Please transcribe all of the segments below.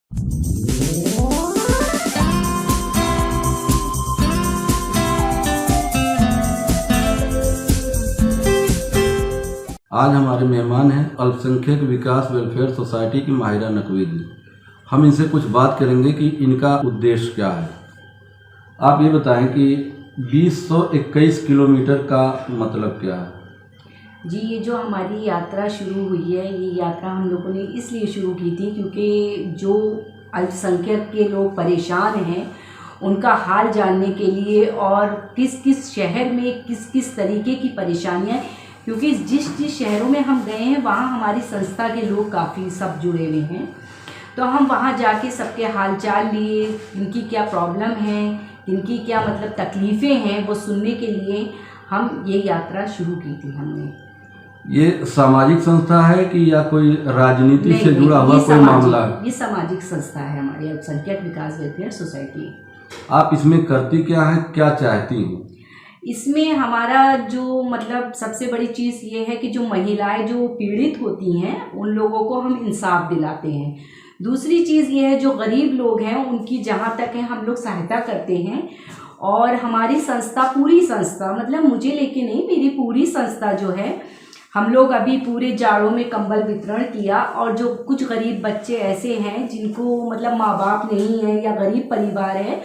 आज हमारे मेहमान हैं अल्पसंख्यक विकास वेलफेयर सोसाइटी की माहिरा नकवी जी। हम इनसे कुछ बात करेंगे कि इनका उद्देश्य क्या है। आप ये बताएं कि 2021 किलोमीटर का मतलब क्या है? जी, ये जो हमारी यात्रा शुरू हुई है, ये यात्रा हम लोगों ने इसलिए शुरू की थी क्योंकि जो अल्पसंख्यक के लोग परेशान हैं उनका हाल जानने के लिए, और किस किस शहर में किस किस तरीके की परेशानियाँ, क्योंकि जिस जिस शहरों में हम गए हैं वहाँ हमारी संस्था के लोग काफ़ी सब जुड़े हुए हैं, तो हम वहाँ जाके सबके हाल चाल लिए, इनकी क्या प्रॉब्लम है, इनकी क्या मतलब तकलीफ़ें हैं, वो सुनने के लिए हम ये यात्रा शुरू की थी हमने। ये सामाजिक संस्था है कि या कोई राजनीति से जुड़ा हुआ कोई मामला है? ये सामाजिक संस्था है हमारी अल्पसंख्यक विकास वेलफेयर सोसाइटी। आप इसमें करती क्या है, क्या चाहती हैं? इसमें हमारा जो मतलब सबसे बड़ी चीज़ ये है कि जो महिलाएं जो पीड़ित होती हैं उन लोगों को हम इंसाफ दिलाते हैं। दूसरी चीज़ ये है जो गरीब लोग हैं उनकी जहाँ तक है हम लोग सहायता करते हैं। और हमारी संस्था, पूरी संस्था, मतलब मुझे लेके नहीं, मेरी पूरी संस्था जो है, हम लोग अभी पूरे जाड़ों में कंबल वितरण किया, और जो कुछ गरीब बच्चे ऐसे हैं जिनको मतलब माँ बाप नहीं है या गरीब परिवार है,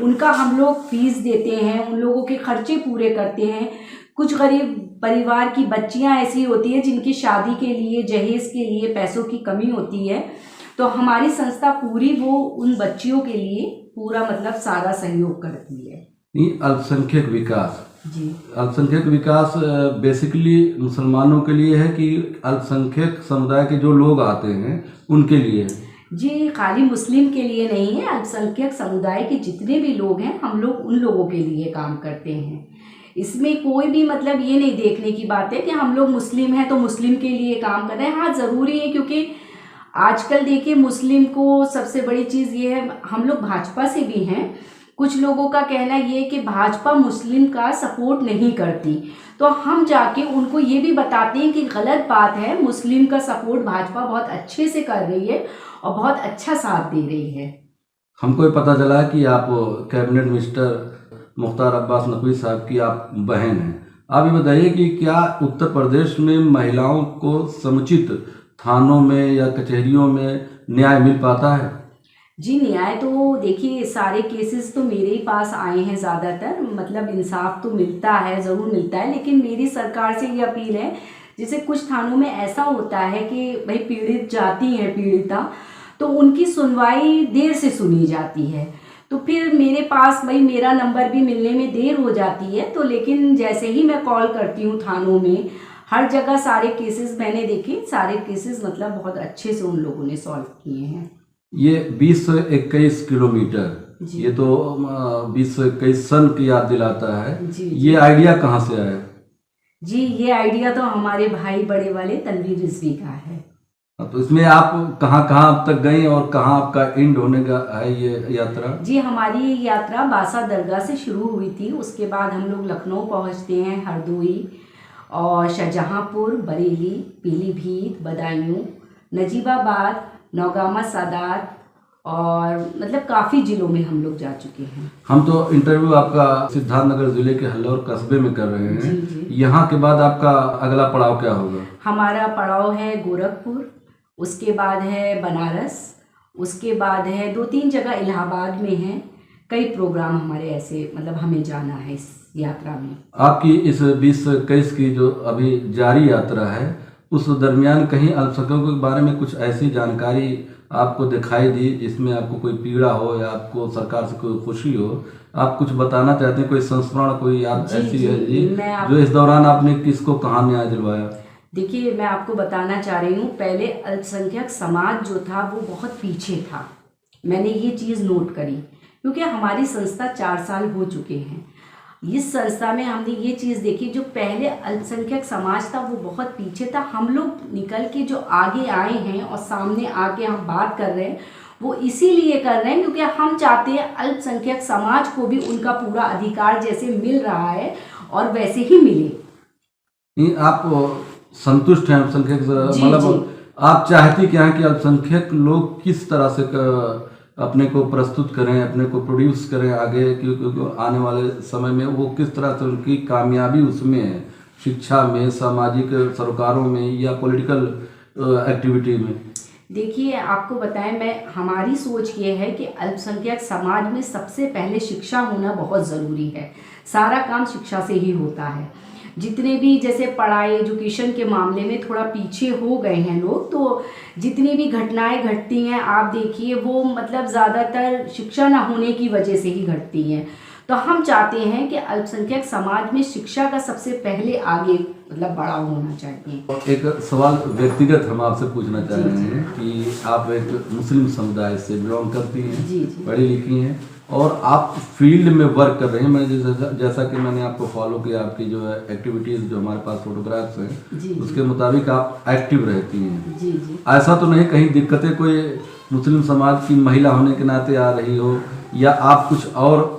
उनका हम लोग फीस देते हैं, उन लोगों के खर्चे पूरे करते हैं। कुछ गरीब परिवार की बच्चियां ऐसी होती है जिनकी शादी के लिए, जहेज के लिए पैसों की कमी होती है, तो हमारी संस्था पूरी वो उन बच्चियों के लिए पूरा मतलब सारा सहयोग करती है। अल्पसंख्यक विकास, जी, अल्पसंख्यक विकास बेसिकली मुसलमानों के लिए है कि अल्पसंख्यक समुदाय के जो लोग आते हैं उनके लिए है? जी, खाली मुस्लिम के लिए नहीं है, अल्पसंख्यक समुदाय के जितने भी लोग हैं हम लोग उन लोगों के लिए काम करते हैं। इसमें कोई भी मतलब ये नहीं देखने की बात है कि हम लोग मुस्लिम हैं तो मुस्लिम के लिए काम कर रहे हैं। हाँ, ज़रूरी है, क्योंकि आजकल देखिए मुस्लिम को सबसे बड़ी चीज़ ये है, हम लोग भाजपा से भी हैं, कुछ लोगों का कहना ये है कि भाजपा मुस्लिम का सपोर्ट नहीं करती, तो हम जाके उनको ये भी बताते हैं कि गलत बात है, मुस्लिम का सपोर्ट भाजपा बहुत अच्छे से कर रही है और बहुत अच्छा साथ दे रही है। हमको ये पता चला है कि आप कैबिनेट मिनिस्टर मुख्तार अब्बास नकवी साहब की आप बहन हैं। आप ये बताइए कि क्या उत्तर प्रदेश में महिलाओं को समुचित थानों में या कचहरियों में न्याय मिल पाता है? जी, न्याय तो देखिए सारे केसेस तो मेरे ही पास आए हैं ज़्यादातर, मतलब इंसाफ तो मिलता है, ज़रूर मिलता है, लेकिन मेरी सरकार से ये अपील है, जैसे कुछ थानों में ऐसा होता है कि भाई पीड़ित जाती हैं, पीड़िता, तो उनकी सुनवाई देर से सुनी जाती है, तो फिर मेरे पास भाई मेरा नंबर भी मिलने में देर हो जाती है, तो लेकिन जैसे ही मैं कॉल करती हूँ थानों में, हर जगह सारे केसेस मैंने देखे, सारे केसेस मतलब बहुत अच्छे से उन लोगों ने सॉल्व किए हैं। ये 2021 किलोमीटर, ये तो 2021 सन की याद दिलाता है। जी, ये आइडिया कहाँ से आया? जी, ये आइडिया तो हमारे भाई बड़े वाले तनवीर रिजवी का है। तो इसमें आप कहाँ कहाँ अब तक गई और कहाँ आपका एंड होने का है ये यात्रा? जी, हमारी ये यात्रा बासा दरगाह से शुरू हुई थी, उसके बाद हम लोग लखनऊ पहुंचते हैं, हरदोई और शाहजहांपुर, बरेली, पीलीभीत, बदायूं, नजीबाबाद, नौगामा, सादात, और मतलब काफ़ी ज़िलों में हम लोग जा चुके हैं। हम तो इंटरव्यू आपका सिद्धार्थनगर जिले के हल्लौर कस्बे में कर रहे हैं। जी, जी। यहाँ के बाद आपका अगला पड़ाव क्या होगा? हमारा पड़ाव है गोरखपुर, उसके बाद है बनारस, उसके बाद है 2-3 जगह इलाहाबाद में हैं। कई प्रोग्राम हमारे ऐसे मतलब हमें जाना है इस यात्रा में। आपकी इस 2021 की जो अभी जारी यात्रा है, उस दरमियान कहीं अल्पसंख्यकों के बारे में कुछ ऐसी जानकारी आपको दिखाई दी जिसमें आपको कोई पीड़ा हो या आपको सरकार से कोई खुशी हो? आप कुछ बताना चाहते हैं, कोई संस्मरण, कोई याद ऐसी है जी जो इस दौरान आपने किसको कहाँ न्याय दिलवाया? देखिए, मैं आपको बताना चाह रही हूँ, पहले अल्पसंख्यक समाज जो था वो बहुत पीछे था, मैंने ये चीज़ नोट करी, क्योंकि हमारी संस्था 4 साल हो चुके हैं। इस संस्था में हमने ये चीज़ देखी, जो पहले अल्पसंख्यक समाज था वो बहुत पीछे था, हम लोग निकल के जो आगे आए हैं और सामने आके हम बात कर रहे हैं, वो इसीलिए कर रहे हैं क्योंकि हम चाहते हैं अल्पसंख्यक समाज को भी उनका पूरा अधिकार जैसे मिल रहा है और वैसे ही मिले। आप संतुष्ट हैं अल्पसंख्यक मतलब आप चाहती क्या हैं कि अल्पसंख्यक लोग किस तरह से अपने को प्रस्तुत करें, अपने को प्रोड्यूस करें आगे, क्योंकि आने वाले समय में वो किस तरह से उनकी कामयाबी उसमें है, शिक्षा में, सामाजिक सरोकारों में या पॉलिटिकल एक्टिविटी में? देखिए, आपको बताएं, हमारी सोच ये है कि अल्पसंख्यक समाज में सबसे पहले शिक्षा होना बहुत ज़रूरी है। सारा काम शिक्षा से ही होता है। जितने भी जैसे पढ़ाई एजुकेशन के मामले में थोड़ा पीछे हो गए हैं लोग, तो जितनी भी घटनाएं घटती हैं आप देखिए वो मतलब ज़्यादातर शिक्षा ना होने की वजह से ही घटती हैं। तो हम चाहते हैं कि अल्पसंख्यक समाज में शिक्षा का सबसे पहले आगे मतलब बड़ा होना चाहिए। एक सवाल व्यक्तिगत हम आपसे पूछना चाह रहे हैं कि आप एक मुस्लिम समुदाय से बिलोंग करती हैं, जी जी, पढ़ी लिखी हैं और आप फील्ड में वर्क कर रहे हैं। मैं जैसा कि मैंने आपको फॉलो किया, आपकी जो है एक्टिविटीज़ जो हमारे पास फोटोग्राफ्स हैं जी उसके मुताबिक आप एक्टिव रहती हैं। जी जी। ऐसा तो नहीं कहीं दिक्कतें कोई मुस्लिम समाज की महिला होने के नाते आ रही हो, या आप कुछ और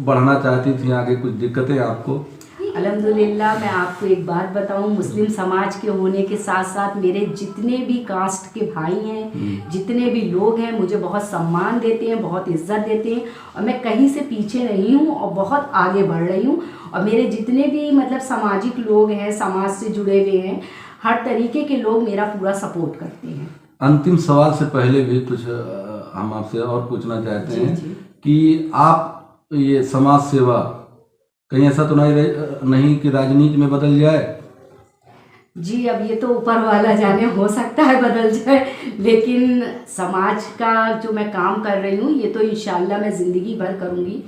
बढ़ना चाहती थी आगे, कुछ दिक्कतें आपको? अल्हम्दुलिल्लाह, मैं आपको एक बात बताऊं, मुस्लिम समाज के होने के साथ साथ मेरे जितने भी कास्ट के भाई हैं, जितने भी लोग हैं, मुझे बहुत सम्मान देते हैं, बहुत इज्जत देते हैं और मैं कहीं से पीछे नहीं हूं और बहुत आगे बढ़ रही हूं। और मेरे जितने भी मतलब सामाजिक लोग हैं, समाज से जुड़े हुए हैं, हर तरीके के लोग मेरा पूरा सपोर्ट करते हैं। अंतिम सवाल से पहले भी कुछ हम आपसे और पूछना चाहते जी हैं जी। कि आप ये समाज सेवा कहीं ऐसा तो नहीं कि राजनीति में बदल जाए? जी, अब ये तो ऊपर वाला जाने, हो सकता है बदल जाए, लेकिन समाज का जो मैं काम कर रही हूँ ये तो इंशाल्लाह मैं ज़िंदगी भर करूँगी।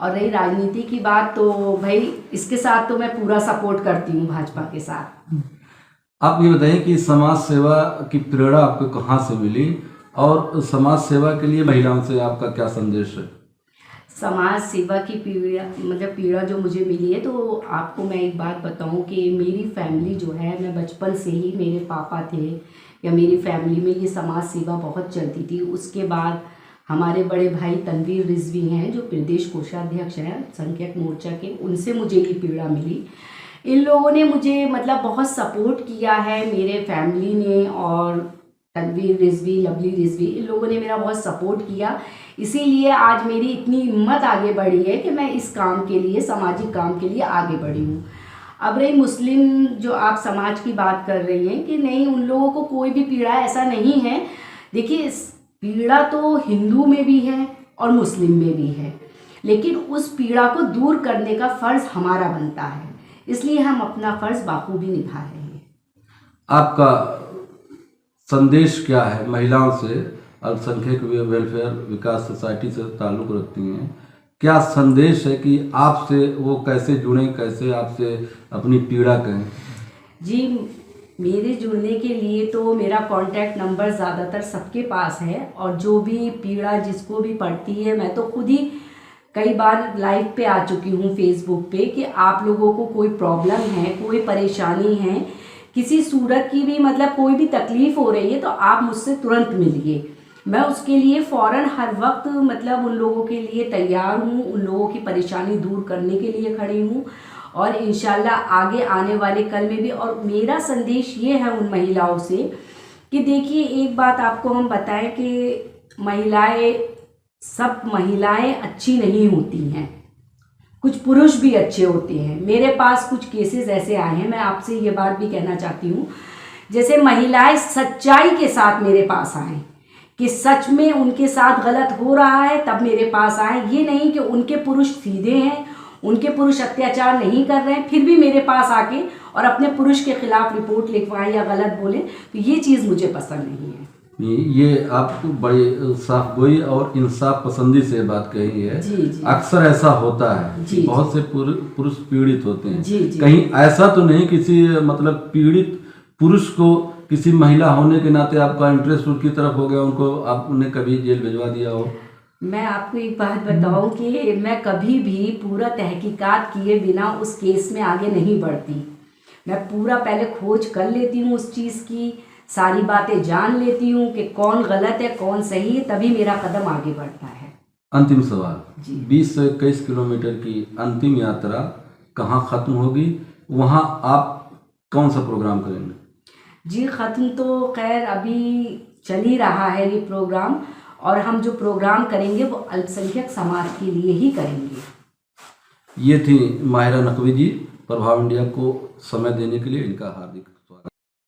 और रही राजनीति की बात, तो भाई इसके साथ तो मैं पूरा सपोर्ट करती हूँ, भाजपा के साथ। आप ये बताइए कि समाज सेवा की प्रेरणा आपको कहाँ से मिली और समाज सेवा के लिए महिलाओं से आपका क्या संदेश है? समाज सेवा की पीड़ा जो मुझे मिली है, तो आपको मैं एक बात बताऊं कि मेरी फैमिली जो है, मैं बचपन से ही, मेरे पापा थे या मेरी फैमिली में ये समाज सेवा बहुत चलती थी। उसके बाद हमारे बड़े भाई तनवीर रिजवी हैं जो प्रदेश कोषाध्यक्ष हैं संख्यक मोर्चा के, उनसे मुझे ये पीड़ा मिली। इन लोगों ने मुझे मतलब बहुत सपोर्ट किया है, मेरे फैमिली ने, और तनवीर रिजवी, लवली रिजवी, इन लोगों ने मेरा बहुत सपोर्ट किया। इसीलिए आज मेरी इतनी हिम्मत आगे बढ़ी है कि मैं इस काम के लिए, सामाजिक काम के लिए आगे बढ़ी हूँ। अब रही मुस्लिम जो आप समाज की बात कर रही हैं कि नहीं, उन लोगों को कोई भी पीड़ा ऐसा नहीं है। देखिए, पीड़ा तो हिंदू में भी है और मुस्लिम में भी है, लेकिन उस पीड़ा को दूर करने का फ़र्ज़ हमारा बनता है, इसलिए हम अपना फ़र्ज़ बाखूबी निभा रहे हैं। आपका संदेश क्या है महिलाओं से? अल्पसंख्यक वेलफेयर विकास सोसाइटी से ताल्लुक़ रखती हैं, क्या संदेश है कि आपसे वो कैसे जुड़ें, कैसे आपसे अपनी पीड़ा कहें? जी, मेरे जुड़ने के लिए तो मेरा कॉन्टैक्ट नंबर ज़्यादातर सबके पास है, और जो भी पीड़ा जिसको भी पड़ती है, मैं तो खुद ही कई बार लाइव पे आ चुकी हूँ फेसबुक पे कि आप लोगों को कोई प्रॉब्लम है, कोई परेशानी है, किसी सूरत की भी मतलब कोई भी तकलीफ़ हो रही है, तो आप मुझसे तुरंत मिलिए। मैं उसके लिए फ़ौरन हर वक्त मतलब उन लोगों के लिए तैयार हूँ, उन लोगों की परेशानी दूर करने के लिए खड़ी हूँ, और इंशाल्लाह आगे आने वाले कल में भी। और मेरा संदेश ये है उन महिलाओं से कि देखिए, एक बात आपको हम बताएं कि सब महिलाएं अच्छी नहीं होती हैं, कुछ पुरुष भी अच्छे होते हैं। मेरे पास कुछ केसेस ऐसे आए हैं, मैं आपसे ये बात भी कहना चाहती हूँ, जैसे महिलाएं सच्चाई के साथ मेरे पास आएँ कि सच में उनके साथ गलत हो रहा है तब मेरे पास आए। ये नहीं कि उनके पुरुष सीधे हैं, उनके पुरुष अत्याचार नहीं कर रहे हैं, फिर भी मेरे पास आके और अपने पुरुष के खिलाफ रिपोर्ट लिखवाएं या गलत बोलें, तो ये चीज़ मुझे पसंद नहीं है। ये आपको बड़ी साफगोई और इंसाफ पसंदी से बात कही है। जी जी। अक्सर ऐसा होता है जी, कि बहुत से पुरुष पीड़ित होते हैं। जी जी। कहीं ऐसा तो नहीं किसी मतलब पीड़ित पुरुष को किसी महिला होने के नाते आपका इंटरेस्ट उनकी तरफ हो गया, उनको आपने कभी जेल भिजवा दिया हो? मैं आपको एक बात बताऊं कि मैं कभी भी पूरा तहकीकात किए बिना उस केस में आगे नहीं बढ़ती। मैं पूरा पहले खोज कर लेती हूँ उस चीज़ की, सारी बातें जान लेती हूँ कि कौन गलत है कौन सही है, तभी मेरा कदम आगे बढ़ता है। अंतिम सवाल, जी। 20 से 21 किलोमीटर की अंतिम यात्रा कहाँ ख़त्म होगी? वहाँ आप कौन सा प्रोग्राम करेंगे? जी ख़त्म तो खैर अभी चल ही रहा है ये प्रोग्राम, और हम जो प्रोग्राम करेंगे वो अल्पसंख्यक समाज के लिए ही करेंगे। ये थी माहिरा नकवी जी। प्रभाव इंडिया को समय देने के लिए इनका हार्दिक